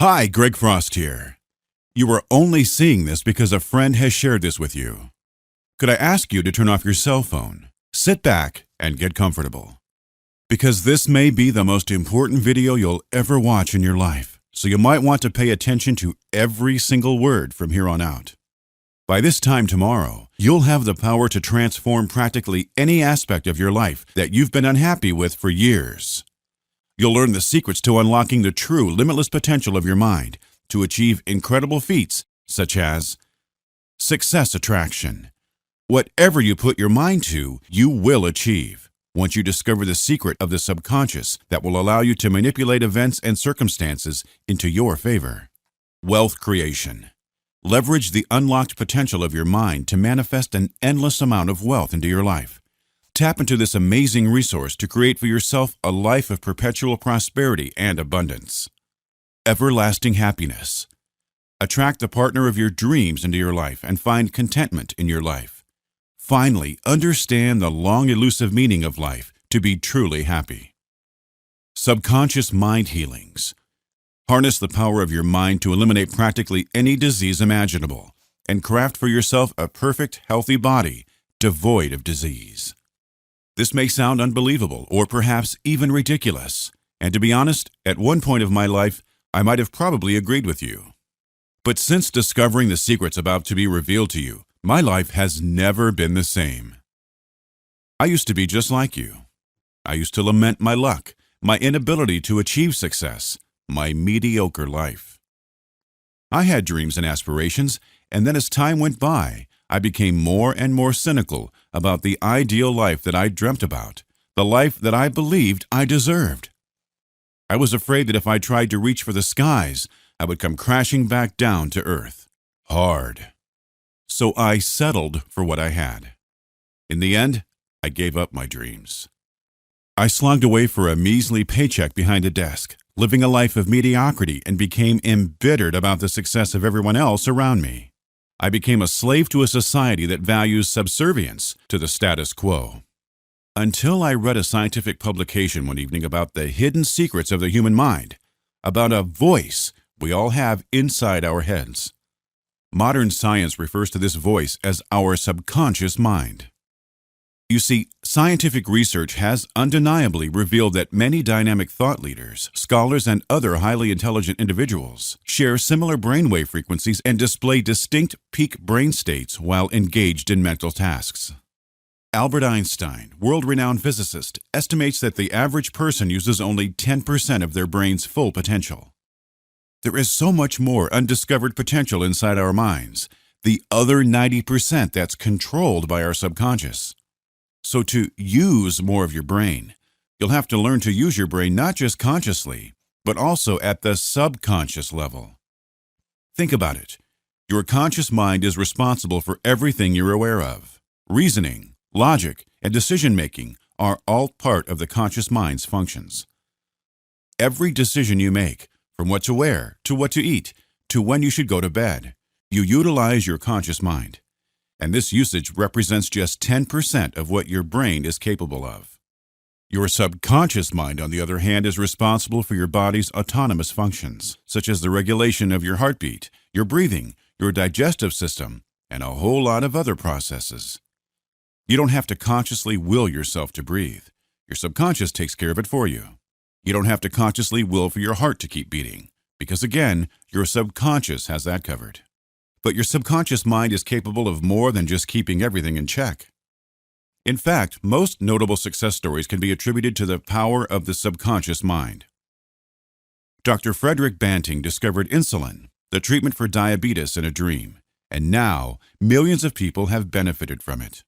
Hi, Greg Frost here. You are only seeing this because a friend has shared this with you. Could I ask you to turn off your cell phone, sit back, and get comfortable? Because this may be the most important video you'll ever watch in your life, so you might want to pay attention to every single word from here on out. By this time tomorrow, you'll have the power to transform practically any aspect of your life that you've been unhappy with for years. You'll learn the secrets to unlocking the true, limitless potential of your mind to achieve incredible feats such as success attraction. Whatever you put your mind to, you will achieve once you discover the secret of the subconscious that will allow you to manipulate events and circumstances into your favor. Wealth creation. Leverage the unlocked potential of your mind to manifest an endless amount of wealth into your life. Tap into this amazing resource to create for yourself a life of perpetual prosperity and abundance. Everlasting happiness. Attract the partner of your dreams into your life and find contentment in your life. Finally, understand the long elusive meaning of life to be truly happy. Subconscious mind healings. Harness the power of your mind to eliminate practically any disease imaginable and craft for yourself a perfect, healthy body devoid of disease. This may sound unbelievable or perhaps even ridiculous, and to be honest, at one point of my life, I might have probably agreed with you. But since discovering the secrets about to be revealed to you, my life has never been the same. I used to be just like you. I used to lament my luck, my inability to achieve success, my mediocre life. I had dreams and aspirations, and then as time went by, I became more and more cynical about the ideal life that I dreamt about, the life that I believed I deserved. I was afraid that if I tried to reach for the skies, I would come crashing back down to earth, hard. So I settled for what I had. In the end, I gave up my dreams. I slogged away for a measly paycheck behind a desk, living a life of mediocrity, and became embittered about the success of everyone else around me. I became a slave to a society that values subservience to the status quo. Until I read a scientific publication one evening about the hidden secrets of the human mind, about a voice we all have inside our heads. Modern science refers to this voice as our subconscious mind. You see, scientific research has undeniably revealed that many dynamic thought leaders, scholars, and other highly intelligent individuals share similar brainwave frequencies and display distinct peak brain states while engaged in mental tasks. Albert Einstein, world-renowned physicist, estimates that the average person uses only 10% of their brain's full potential. There is so much more undiscovered potential inside our minds, the other 90% that's controlled by our subconscious. So to use more of your brain, you'll have to learn to use your brain not just consciously, but also at the subconscious level. Think about it. Your conscious mind is responsible for everything you're aware of. Reasoning, logic, and decision-making are all part of the conscious mind's functions. Every decision you make, from what to wear, to what to eat, to when you should go to bed, you utilize your conscious mind. And this usage represents just 10% of what your brain is capable of. Your subconscious mind, on the other hand, is responsible for your body's autonomous functions, such as the regulation of your heartbeat, your breathing, your digestive system, and a whole lot of other processes. You don't have to consciously will yourself to breathe. Your subconscious takes care of it for you. You don't have to consciously will for your heart to keep beating, because again, your subconscious has that covered. But your subconscious mind is capable of more than just keeping everything in check. In fact, most notable success stories can be attributed to the power of the subconscious mind. Dr. Frederick Banting discovered insulin, the treatment for diabetes, in a dream, and now millions of people have benefited from it.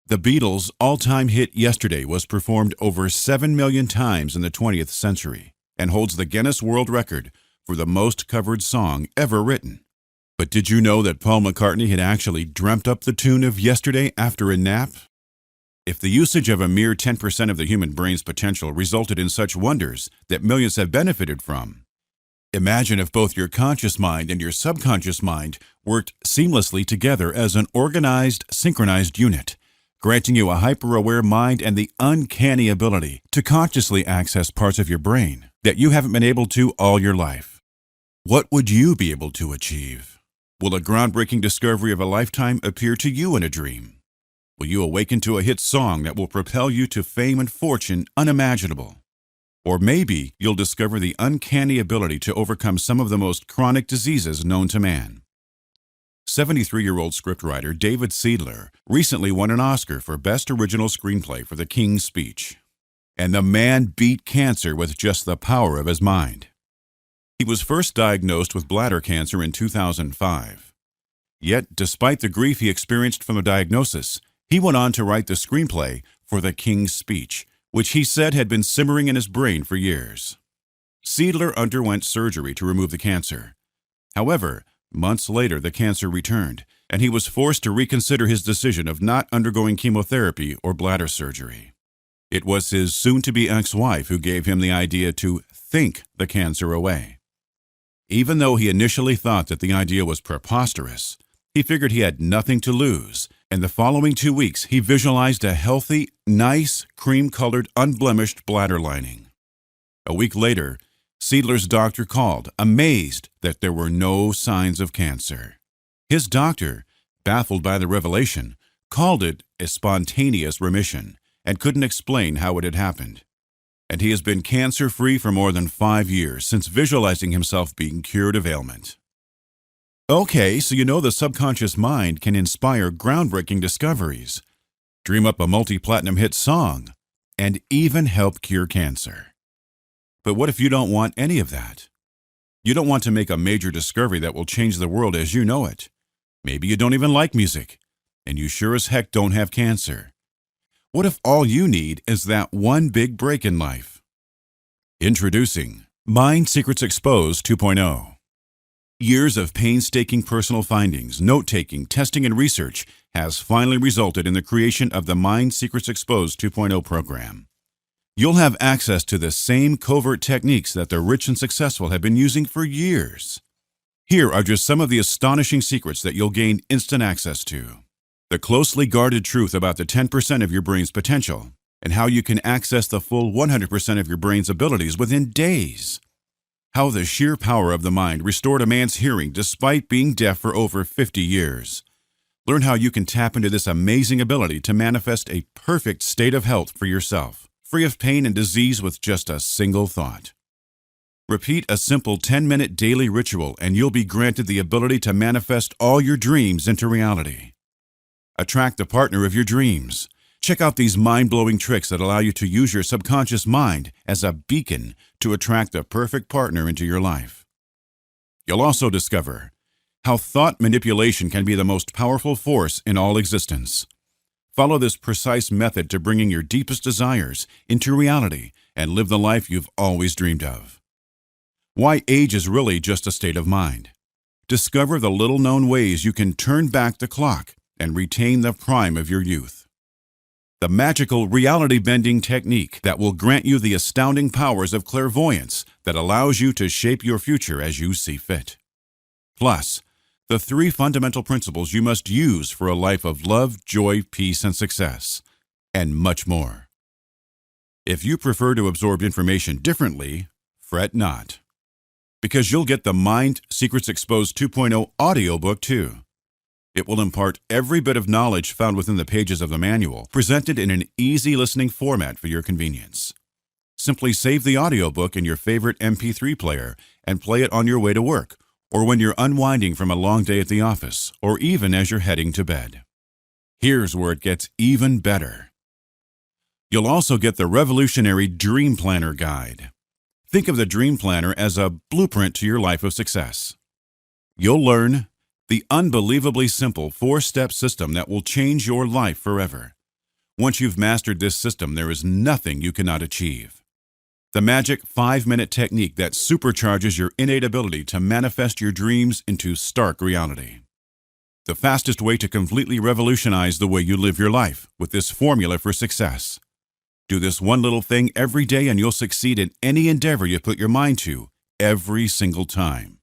The Beatles' all-time hit Yesterday was performed over 7 million times in the 20th century and holds the Guinness World Record for the most covered song ever written. But did you know that Paul McCartney had actually dreamt up the tune of Yesterday after a nap? If the usage of a mere 10% of the human brain's potential resulted in such wonders that millions have benefited from, imagine if both your conscious mind and your subconscious mind worked seamlessly together as an organized, synchronized unit, granting you a hyper-aware mind and the uncanny ability to consciously access parts of your brain that you haven't been able to all your life. What would you be able to achieve? Will a groundbreaking discovery of a lifetime appear to you in a dream? Will you awaken to a hit song that will propel you to fame and fortune unimaginable? Or maybe you'll discover the uncanny ability to overcome some of the most chronic diseases known to man. 73-year-old scriptwriter David Seidler recently won an Oscar for Best Original Screenplay for The King's Speech. And the man beat cancer with just the power of his mind. He was first diagnosed with bladder cancer in 2005. Yet, despite the grief he experienced from the diagnosis, he went on to write the screenplay for The King's Speech, which he said had been simmering in his brain for years. Seidler underwent surgery to remove the cancer. However, months later the cancer returned, and he was forced to reconsider his decision of not undergoing chemotherapy or bladder surgery. It was his soon-to-be ex-wife who gave him the idea to think the cancer away. Even though he initially thought that the idea was preposterous, he figured he had nothing to lose, and the following 2 weeks he visualized a healthy, nice, cream-colored, unblemished bladder lining. A week later, Seidler's doctor called, amazed that there were no signs of cancer. His doctor, baffled by the revelation, called it a spontaneous remission and couldn't explain how it had happened. And he has been cancer-free for more than 5 years since visualizing himself being cured of ailment. Okay, so you know the subconscious mind can inspire groundbreaking discoveries, dream up a multi-platinum hit song, and even help cure cancer. But what if you don't want any of that? You don't want to make a major discovery that will change the world as you know it. Maybe you don't even like music, and you sure as heck don't have cancer. What if all you need is that one big break in life? Introducing Mind Secrets Exposed 2.0. Years of painstaking personal findings, note-taking, testing, and research has finally resulted in the creation of the Mind Secrets Exposed 2.0 program. You'll have access to the same covert techniques that the rich and successful have been using for years. Here are just some of the astonishing secrets that you'll gain instant access to. The closely guarded truth about the 10% of your brain's potential, and how you can access the full 100% of your brain's abilities within days. How the sheer power of the mind restored a man's hearing despite being deaf for over 50 years. Learn how you can tap into this amazing ability to manifest a perfect state of health for yourself, free of pain and disease with just a single thought. Repeat a simple 10-minute daily ritual and you'll be granted the ability to manifest all your dreams into reality. Attract the partner of your dreams. Check out these mind-blowing tricks that allow you to use your subconscious mind as a beacon to attract the perfect partner into your life. You'll also discover how thought manipulation can be the most powerful force in all existence. Follow this precise method to bringing your deepest desires into reality and live the life you've always dreamed of. Why age is really just a state of mind. Discover the little-known ways you can turn back the clock and retain the prime of your youth. The magical reality-bending technique that will grant you the astounding powers of clairvoyance that allows you to shape your future as you see fit. Plus, the 3 fundamental principles you must use for a life of love, joy, peace, and success, and much more. If you prefer to absorb information differently, fret not, because you'll get the Mind Secrets Exposed 2.0 audiobook too. It will impart every bit of knowledge found within the pages of the manual, presented in an easy listening format for your convenience. Simply save the audiobook in your favorite MP3 player and play it on your way to work, or when you're unwinding from a long day at the office, or even as you're heading to bed. Here's where it gets even better. You'll also get the revolutionary Dream Planner Guide. Think of the Dream Planner as a blueprint to your life of success. You'll learn the unbelievably simple 4-step system that will change your life forever. Once you've mastered this system, there is nothing you cannot achieve. The magic 5-minute technique that supercharges your innate ability to manifest your dreams into stark reality. The fastest way to completely revolutionize the way you live your life with this formula for success. Do this one little thing every day and you'll succeed in any endeavor you put your mind to every single time,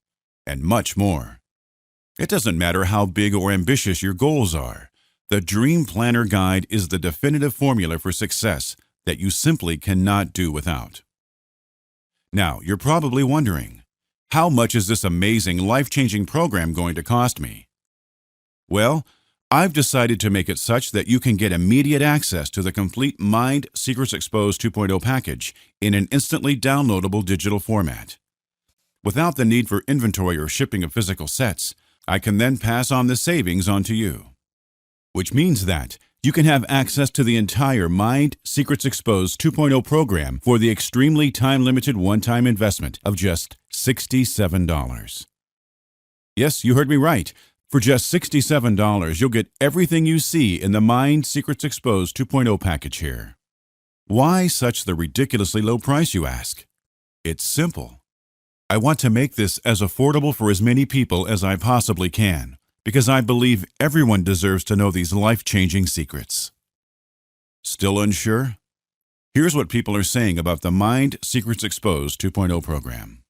and much more. It doesn't matter how big or ambitious your goals are. The Dream Planner Guide is the definitive formula for success that you simply cannot do without. Now, you're probably wondering, How much is this amazing, life-changing program going to cost me? Well, I've decided to make it such that you can get immediate access to the complete Mind Secrets Exposed 2.0 package in an instantly downloadable digital format. Without the need for inventory or shipping of physical sets, I can then pass on the savings on to you. Which means that you can have access to the entire Mind Secrets Exposed 2.0 program for the extremely time-limited one-time investment of just $67. Yes, you heard me right. For just $67, you'll get everything you see in the Mind Secrets Exposed 2.0 package here. Why such the ridiculously low price, you ask? It's simple. I want to make this as affordable for as many people as I possibly can, because I believe everyone deserves to know these life-changing secrets. Still unsure? Here's what people are saying about the Mind Secrets Exposed 2.0 program.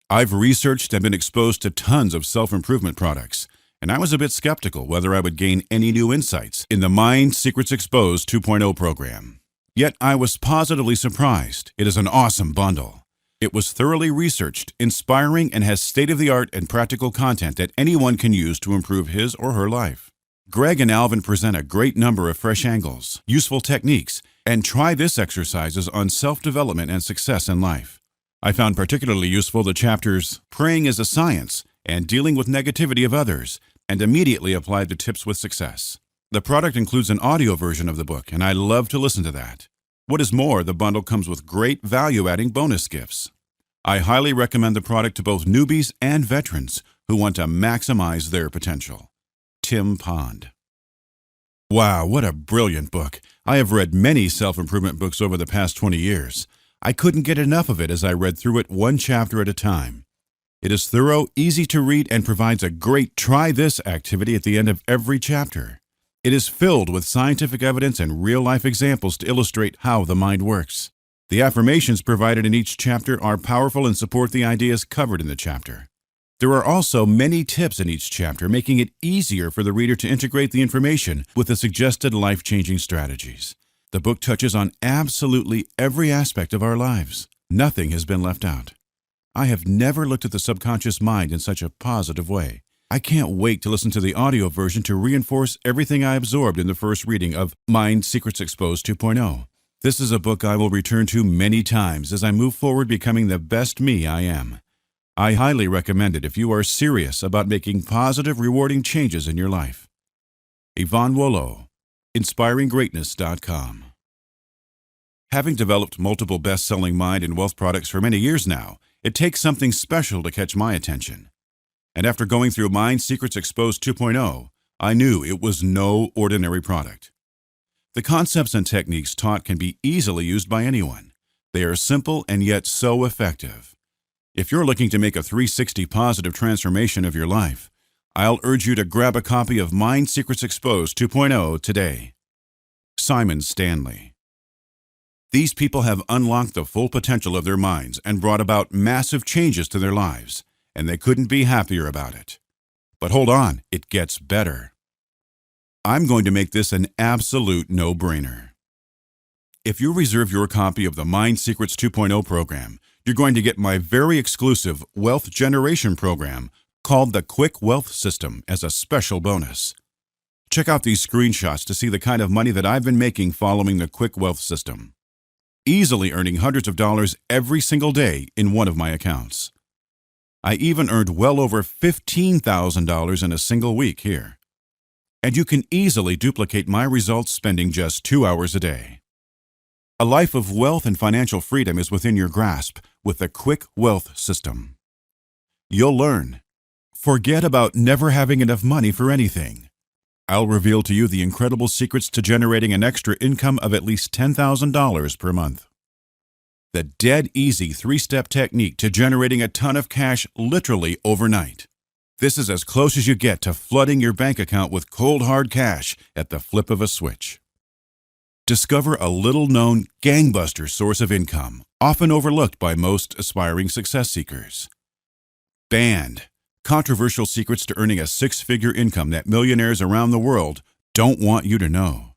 I've researched and been exposed to tons of self-improvement products, and I was a bit skeptical whether I would gain any new insights in the Mind Secrets Exposed 2.0 program. Yet I was positively surprised. It is an awesome bundle. It was thoroughly researched, inspiring, and has state-of-the-art and practical content that anyone can use to improve his or her life. Greg and Alvin present a great number of fresh angles, useful techniques, and try this exercises on self-development and success in life. I found particularly useful the chapters Praying is a Science and Dealing with Negativity of Others, and immediately applied the tips with success. The product includes an audio version of the book, and I love to listen to that. What is more, the bundle comes with great value-adding bonus gifts. I highly recommend the product to both newbies and veterans who want to maximize their potential. Tim Pond. Wow, what a brilliant book. I have read many self-improvement books over the past 20 years. I couldn't get enough of it as I read through it one chapter at a time. It is thorough, easy to read, and provides a great try this activity at the end of every chapter. It is filled with scientific evidence and real-life examples to illustrate how the mind works. The affirmations provided in each chapter are powerful and support the ideas covered in the chapter. There are also many tips in each chapter, making it easier for the reader to integrate the information with the suggested life-changing strategies. The book touches on absolutely every aspect of our lives. Nothing has been left out. I have never looked at the subconscious mind in such a positive way. I can't wait to listen to the audio version to reinforce everything I absorbed in the first reading of Mind Secrets Exposed 2.0. This is a book I will return to many times as I move forward becoming the best me I am. I highly recommend it if you are serious about making positive, rewarding changes in your life. Yvonne Wollo, InspiringGreatness.com. Having developed multiple best-selling mind and wealth products for many years now, it takes something special to catch my attention. And after going through Mind Secrets Exposed 2.0, I knew it was no ordinary product. The concepts and techniques taught can be easily used by anyone. They are simple and yet so effective. If you're looking to make a 360 positive transformation of your life, I'll urge you to grab a copy of Mind Secrets Exposed 2.0 today. Simon Stanley. These people have unlocked the full potential of their minds and brought about massive changes to their lives, and they couldn't be happier about it. But hold on, it gets better. I'm going to make this an absolute no-brainer. If you reserve your copy of the Mind Secrets 2.0 program, you're going to get my very exclusive wealth generation program called the Quick Wealth System as a special bonus. Check out these screenshots to see the kind of money that I've been making following the Quick Wealth System. Easily earning hundreds of dollars every single day in one of my accounts. I even earned well over $15,000 in a single week here. And you can easily duplicate my results spending just 2 hours a day. A life of wealth and financial freedom is within your grasp with the Quick Wealth System. You'll learn. Forget about never having enough money for anything. I'll reveal to you the incredible secrets to generating an extra income of at least $10,000 per month. The dead easy 3-step technique to generating a ton of cash literally overnight. This is as close as you get to flooding your bank account with cold hard cash at the flip of a switch. Discover a little-known gangbuster source of income, often overlooked by most aspiring success seekers. Banned. Controversial secrets to earning a 6-figure income that millionaires around the world don't want you to know.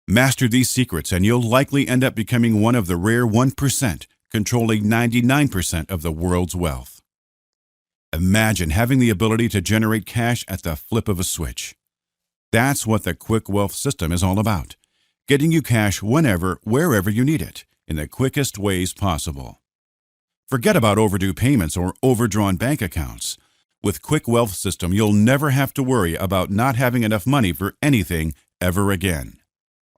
Master these secrets and you'll likely end up becoming one of the rare 1% controlling 99% of the world's wealth. Imagine having the ability to generate cash at the flip of a switch. That's what the Quick Wealth system is all about, getting you cash whenever, wherever you need it, in the quickest ways possible. Forget about overdue payments or overdrawn bank accounts. With Quick Wealth system, you'll never have to worry about not having enough money for anything ever again.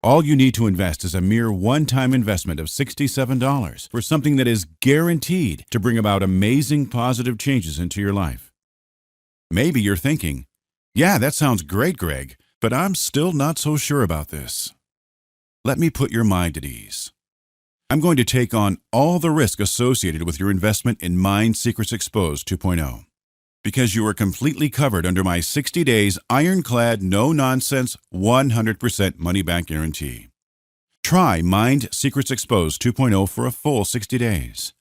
All you need to invest is a mere one-time investment of $67 for something that is guaranteed to bring about amazing positive changes into your life. Maybe you're thinking, yeah, that sounds great, Greg, but I'm still not so sure about this. Let me put your mind at ease. I'm going to take on all the risk associated with your investment in Mind Secrets Exposed 2.0. Because you are completely covered under my 60 days ironclad, no-nonsense, 100% money-back guarantee. Try Mind Secrets Exposed 2.0 for a full 60 days.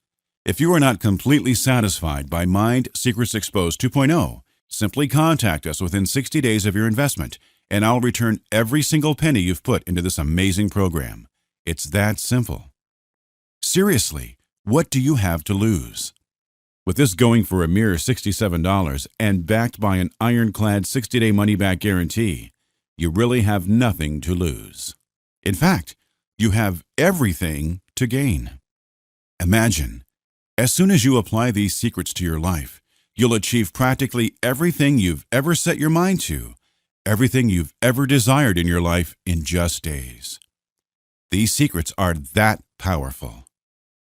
If you are not completely satisfied by Mind Secrets Exposed 2.0, simply contact us within 60 days of your investment, and I'll return every single penny you've put into this amazing program. It's that simple. Seriously, what do you have to lose? With this going for a mere $67 and backed by an ironclad 60-day money-back guarantee, you really have nothing to lose. In fact, you have everything to gain. Imagine, as soon as you apply these secrets to your life, you'll achieve practically everything you've ever set your mind to, everything you've ever desired in your life in just days. These secrets are that powerful.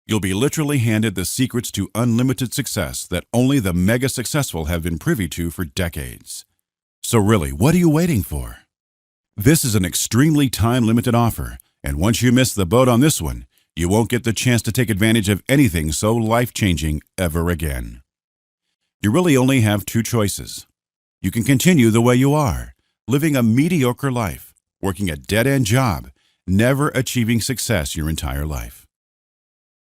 You'll be literally handed the secrets to unlimited success that only the mega successful have been privy to for decades. So really, what are you waiting for? This is an extremely time-limited offer, and once you miss the boat on this one, you won't get the chance to take advantage of anything so life-changing ever again. You really only have two choices. You can continue the way you are, living a mediocre life, working a dead-end job, never achieving success your entire life.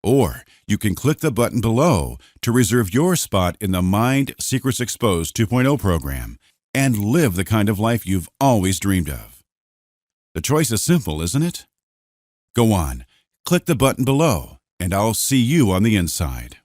Or you can click the button below to reserve your spot in the Mind Secrets Exposed 2.0 program and live the kind of life you've always dreamed of. The choice is simple, isn't it? Go on, click the button below, and I'll see you on the inside.